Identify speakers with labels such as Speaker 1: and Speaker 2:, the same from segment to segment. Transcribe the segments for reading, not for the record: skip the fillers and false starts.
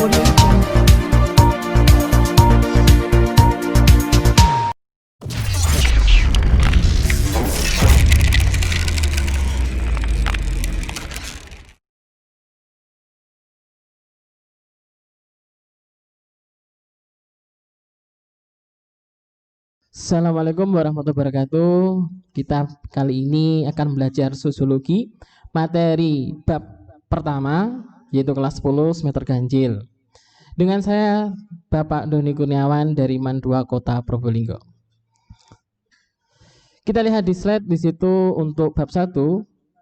Speaker 1: Assalamualaikum warahmatullahi wabarakatuh. Kita kali ini akan belajar sosiologi, materi bab pertama, yaitu kelas 10 semester ganjil. Dengan saya Bapak Doni Kurniawan dari MAN 2 Kota Probolinggo. Kita lihat di slide di situ untuk bab 1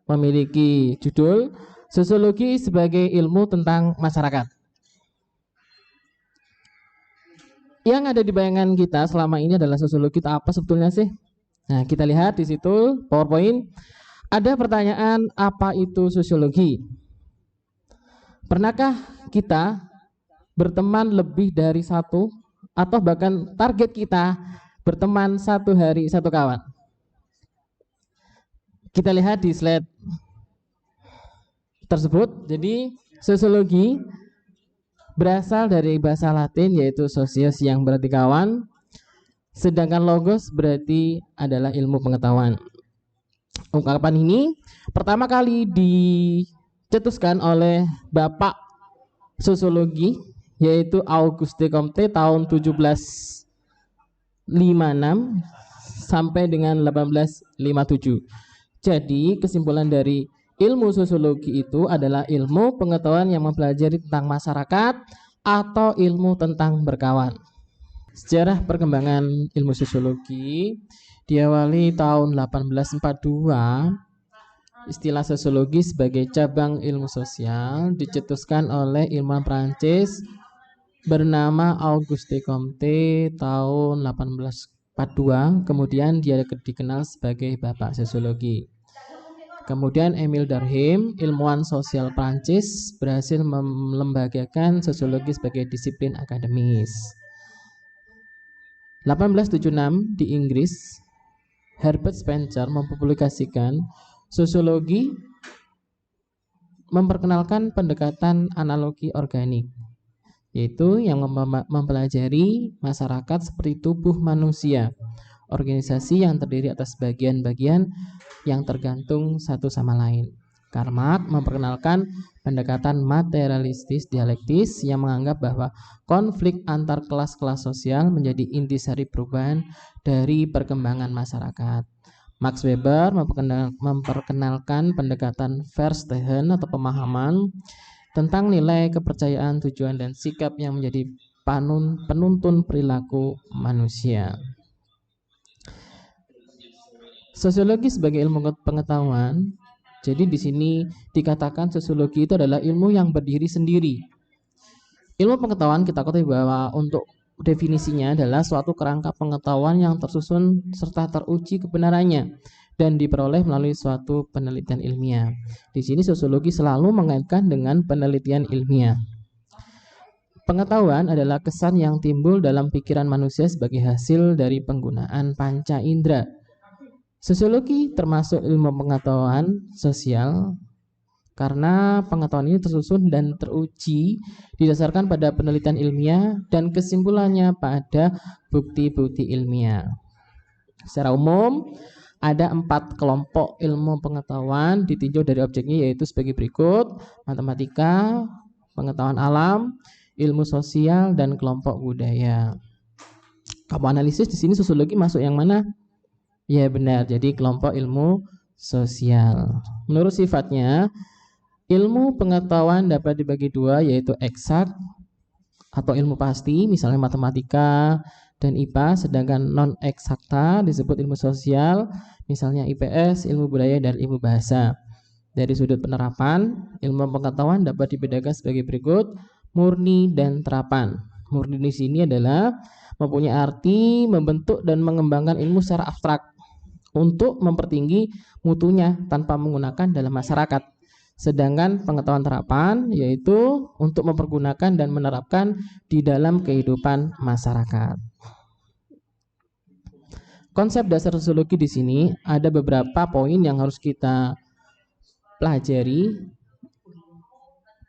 Speaker 1: memiliki judul Sosiologi sebagai ilmu tentang masyarakat. Yang ada di bayangan kita selama ini adalah sosiologi itu apa sebetulnya sih? Nah, kita lihat di situ PowerPoint. Ada pertanyaan, apa itu sosiologi? Pernahkah kita berteman lebih dari satu atau bahkan target kita berteman satu hari satu kawan? Kita lihat di slide tersebut. Jadi sosiologi berasal dari bahasa Latin yaitu socius yang berarti kawan, sedangkan logos berarti adalah ilmu pengetahuan. Ungkapan ini pertama kali dicetuskan oleh Bapak Sosiologi yaitu Auguste Comte tahun 1756 sampai dengan 1857. Jadi kesimpulan dari ilmu sosiologi itu adalah ilmu pengetahuan yang mempelajari tentang masyarakat atau ilmu tentang berkawan. Sejarah perkembangan ilmu sosiologi diawali tahun 1842. Istilah sosiologi sebagai cabang ilmu sosial dicetuskan oleh ilmuwan Prancis bernama Auguste Comte tahun 1842. Kemudian dia dikenal sebagai Bapak Sosiologi. Kemudian Emile Durkheim, ilmuwan sosial Prancis, berhasil melembagakan sosiologi sebagai disiplin akademis. 1876 di Inggris, Herbert Spencer mempublikasikan sosiologi memperkenalkan pendekatan analogi organik, yaitu yang mempelajari masyarakat seperti tubuh manusia, organisasi yang terdiri atas bagian-bagian yang tergantung satu sama lain. Karl Marx memperkenalkan pendekatan materialistis dialektis yang menganggap bahwa konflik antar kelas-kelas sosial menjadi intisari perubahan dari perkembangan masyarakat. Max Weber memperkenalkan pendekatan Verstehen atau pemahaman tentang nilai, kepercayaan, tujuan, dan sikap yang menjadi penuntun perilaku manusia. Sosiologi sebagai ilmu pengetahuan. Jadi di sini dikatakan sosiologi itu adalah ilmu yang berdiri sendiri. Ilmu pengetahuan kita ketahui bahwa untuk definisinya adalah suatu kerangka pengetahuan yang tersusun serta teruji kebenarannya dan diperoleh melalui suatu penelitian ilmiah. Di sini sosiologi selalu mengaitkan dengan penelitian ilmiah. Pengetahuan adalah kesan yang timbul dalam pikiran manusia sebagai hasil dari penggunaan panca indera. Sosiologi termasuk ilmu pengetahuan sosial karena pengetahuan ini tersusun dan teruji didasarkan pada penelitian ilmiah dan kesimpulannya pada bukti-bukti ilmiah. Secara umum ada 4 kelompok ilmu pengetahuan ditinjau dari objeknya yaitu sebagai berikut: matematika, pengetahuan alam, ilmu sosial, dan kelompok budaya. Kamu analisis di sini sosiologi masuk yang mana? Ya benar, jadi kelompok ilmu sosial. Menurut sifatnya, ilmu pengetahuan dapat dibagi dua, yaitu eksak atau ilmu pasti, misalnya matematika dan IPA, sedangkan non-eksakta disebut ilmu sosial, misalnya IPS, ilmu budaya, dan ilmu bahasa. Dari sudut penerapan, ilmu pengetahuan dapat dibedakan sebagai berikut: murni dan terapan. Murni di sini adalah mempunyai arti membentuk dan mengembangkan ilmu secara abstrak untuk mempertinggi mutunya tanpa menggunakan dalam masyarakat. Sedangkan pengetahuan terapan yaitu untuk mempergunakan dan menerapkan di dalam kehidupan masyarakat. Konsep dasar sosiologi di sini ada beberapa poin yang harus kita pelajari.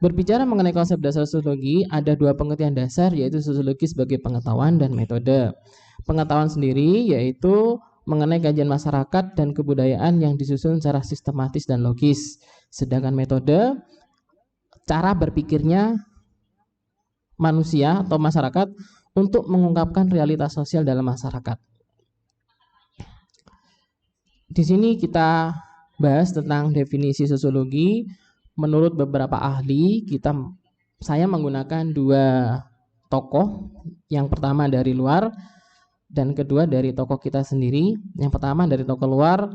Speaker 1: Berbicara mengenai konsep dasar sosiologi, ada dua pengertian dasar, yaitu sosiologi sebagai pengetahuan dan metode. Pengetahuan sendiri yaitu mengenai kajian masyarakat dan kebudayaan yang disusun secara sistematis dan logis. Sedangkan metode, cara berpikirnya manusia atau masyarakat untuk mengungkapkan realitas sosial dalam masyarakat. Di sini kita bahas tentang definisi sosiologi. Menurut beberapa ahli, saya menggunakan dua tokoh. Yang pertama dari luar dan kedua dari tokoh kita sendiri. Yang pertama dari tokoh luar,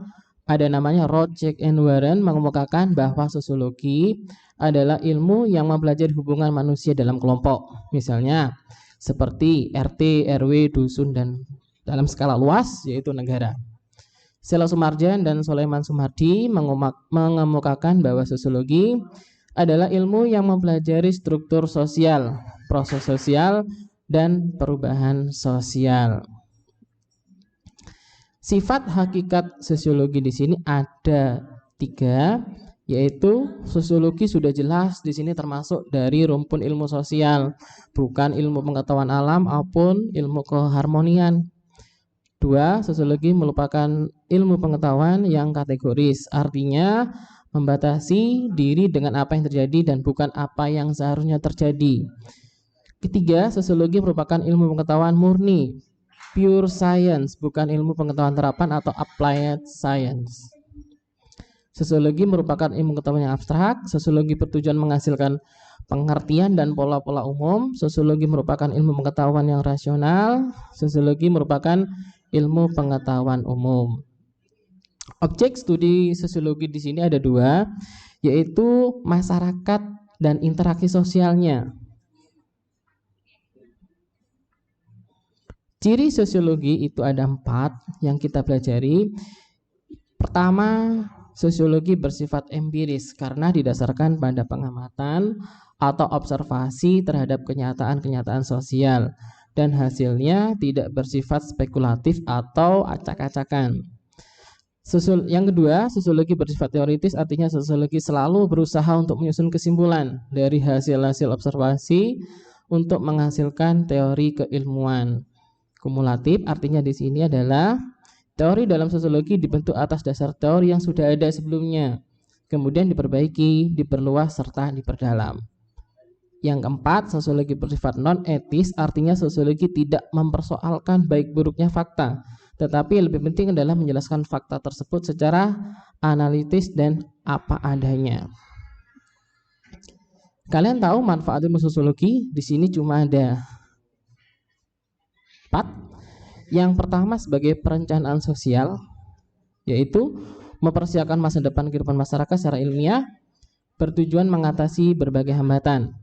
Speaker 1: ada namanya Rothschild and Warren, mengemukakan bahwa sosiologi adalah ilmu yang mempelajari hubungan manusia dalam kelompok. Misalnya seperti RT, RW, dusun, dan dalam skala luas yaitu negara. Sela Sumarjan dan Soleman Sumardi mengemukakan bahwa sosiologi adalah ilmu yang mempelajari struktur sosial, proses sosial, dan perubahan sosial. Sifat hakikat sosiologi di sini ada 3, yaitu sosiologi sudah jelas di sini termasuk dari rumpun ilmu sosial, bukan ilmu pengetahuan alam maupun ilmu keharmonian. 2, sosiologi merupakan ilmu pengetahuan yang kategoris, artinya membatasi diri dengan apa yang terjadi dan bukan apa yang seharusnya terjadi. 3, sosiologi merupakan ilmu pengetahuan murni, pure science, bukan ilmu pengetahuan terapan atau applied science. Sosiologi merupakan ilmu pengetahuan yang abstrak. Sosiologi bertujuan menghasilkan pengertian dan pola-pola umum. Sosiologi merupakan ilmu pengetahuan yang rasional. Sosiologi merupakan ilmu pengetahuan umum. Objek studi sosiologi di sini ada 2, yaitu masyarakat dan interaksi sosialnya. Ciri sosiologi itu ada 4 yang kita pelajari. Pertama, sosiologi bersifat empiris karena didasarkan pada pengamatan atau observasi terhadap kenyataan-kenyataan sosial, dan hasilnya tidak bersifat spekulatif atau acak-acakan. Yang kedua, sosiologi bersifat teoritis, artinya sosiologi selalu berusaha untuk menyusun kesimpulan dari hasil-hasil observasi untuk menghasilkan teori keilmuan. Kumulatif artinya di sini adalah teori dalam sosiologi dibentuk atas dasar teori yang sudah ada sebelumnya, kemudian diperbaiki, diperluas, serta diperdalam. Yang keempat, sosiologi bersifat non-etis, artinya sosiologi tidak mempersoalkan baik buruknya fakta, tetapi yang lebih penting adalah menjelaskan fakta tersebut secara analitis dan apa adanya. Kalian tahu manfaat ilmu sosiologi? Di sini cuma ada 4. Yang pertama sebagai perencanaan sosial, yaitu mempersiapkan masa depan kehidupan masyarakat secara ilmiah, bertujuan mengatasi berbagai hambatan,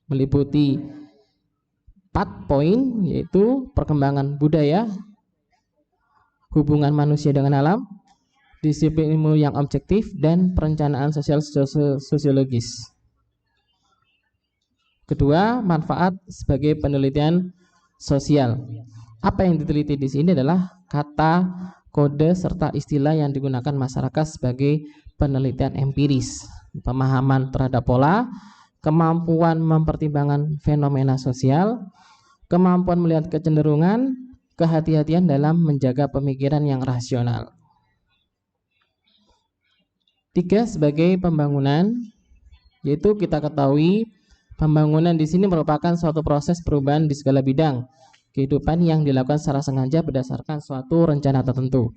Speaker 1: meliputi 4 poin, yaitu perkembangan budaya, hubungan manusia dengan alam, disiplin ilmu yang objektif, dan perencanaan sosial sosiologis. Kedua, manfaat sebagai penelitian sosial. Apa yang diteliti di sini adalah kata, kode, serta istilah yang digunakan masyarakat sebagai penelitian empiris, pemahaman terhadap pola, kemampuan mempertimbangkan fenomena sosial, kemampuan melihat kecenderungan, kehati-hatian dalam menjaga pemikiran yang rasional. 3, sebagai pembangunan, yaitu kita ketahui pembangunan di sini merupakan suatu proses perubahan di segala bidang kehidupan yang dilakukan secara sengaja berdasarkan suatu rencana tertentu.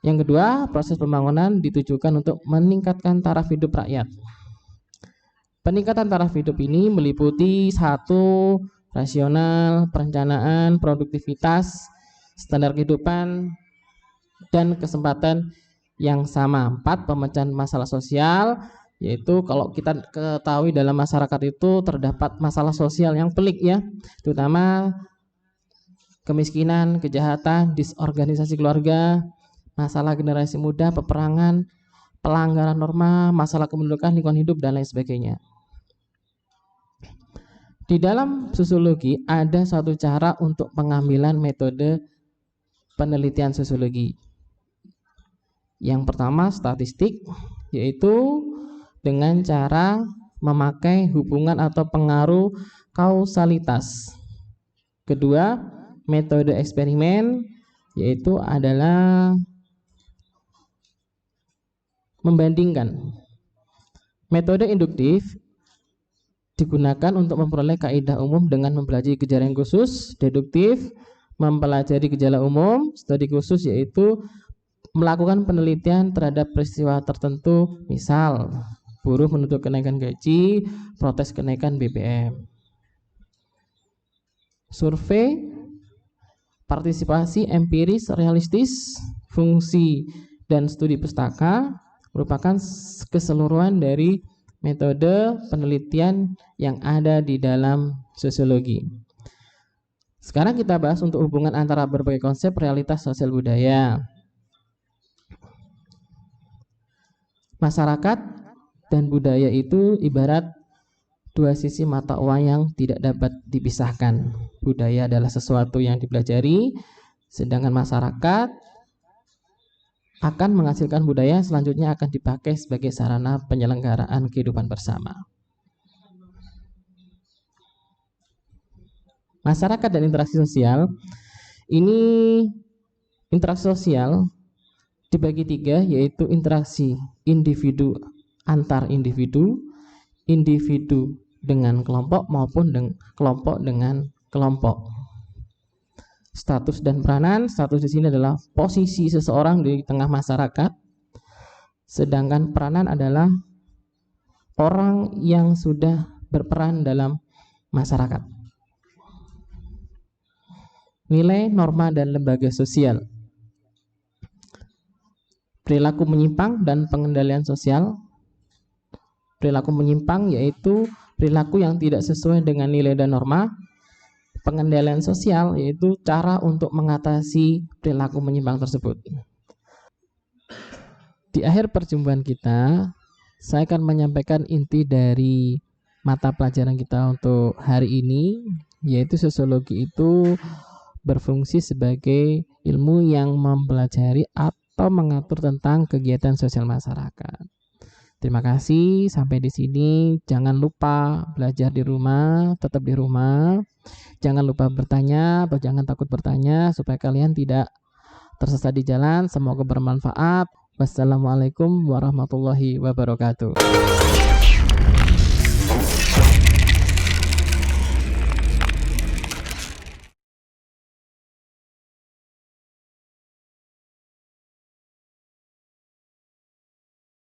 Speaker 1: Yang kedua, proses pembangunan ditujukan untuk meningkatkan taraf hidup rakyat. Peningkatan taraf hidup ini meliputi 1, rasional, perencanaan, produktivitas, standar kehidupan, dan kesempatan yang sama. 4, pemecahan masalah sosial, yaitu kalau kita ketahui dalam masyarakat itu terdapat masalah sosial yang pelik ya, terutama kemiskinan, kejahatan, disorganisasi keluarga, masalah generasi muda, peperangan, pelanggaran norma, masalah kependudukan, lingkungan hidup, dan lain sebagainya. Di dalam sosiologi ada satu cara untuk pengambilan metode penelitian sosiologi. Yang pertama statistik, yaitu dengan cara memakai hubungan atau pengaruh kausalitas. Kedua, metode eksperimen yaitu adalah membandingkan. Metode induktif digunakan untuk memperoleh kaidah umum dengan mempelajari gejala yang khusus. Deduktif mempelajari gejala umum. Studi khusus yaitu melakukan penelitian terhadap peristiwa tertentu, misal buruh menuntut kenaikan gaji, protes kenaikan BBM. Survei, partisipasi empiris realistis, fungsi dan studi pustaka merupakan keseluruhan dari metode penelitian yang ada di dalam sosiologi. Sekarang kita bahas untuk hubungan antara berbagai konsep realitas sosial budaya. Masyarakat dan budaya itu ibarat dua sisi mata uang yang tidak dapat dipisahkan. Budaya adalah sesuatu yang dipelajari, sedangkan masyarakat akan menghasilkan budaya selanjutnya akan dipakai sebagai sarana penyelenggaraan kehidupan bersama. Masyarakat dan interaksi sosial, ini interaksi sosial dibagi tiga, yaitu interaksi individu antar individu, individu dengan kelompok maupun kelompok dengan kelompok. Status dan peranan. Status di sini adalah posisi seseorang di tengah masyarakat, sedangkan peranan adalah orang yang sudah berperan dalam masyarakat. Nilai, norma, dan lembaga sosial. Perilaku menyimpang dan pengendalian sosial. Perilaku menyimpang yaitu perilaku yang tidak sesuai dengan nilai dan norma. Pengendalian sosial yaitu cara untuk mengatasi perilaku menyimpang tersebut. Di akhir perjumpaan kita, saya akan menyampaikan inti dari mata pelajaran kita untuk hari ini, yaitu sosiologi itu berfungsi sebagai ilmu yang mempelajari atau mengatur tentang kegiatan sosial masyarakat. Terima kasih, sampai di sini. Jangan lupa belajar di rumah, tetap di rumah. Jangan lupa bertanya atau jangan takut bertanya supaya kalian tidak tersesat di jalan. Semoga bermanfaat. Wassalamualaikum warahmatullahi wabarakatuh.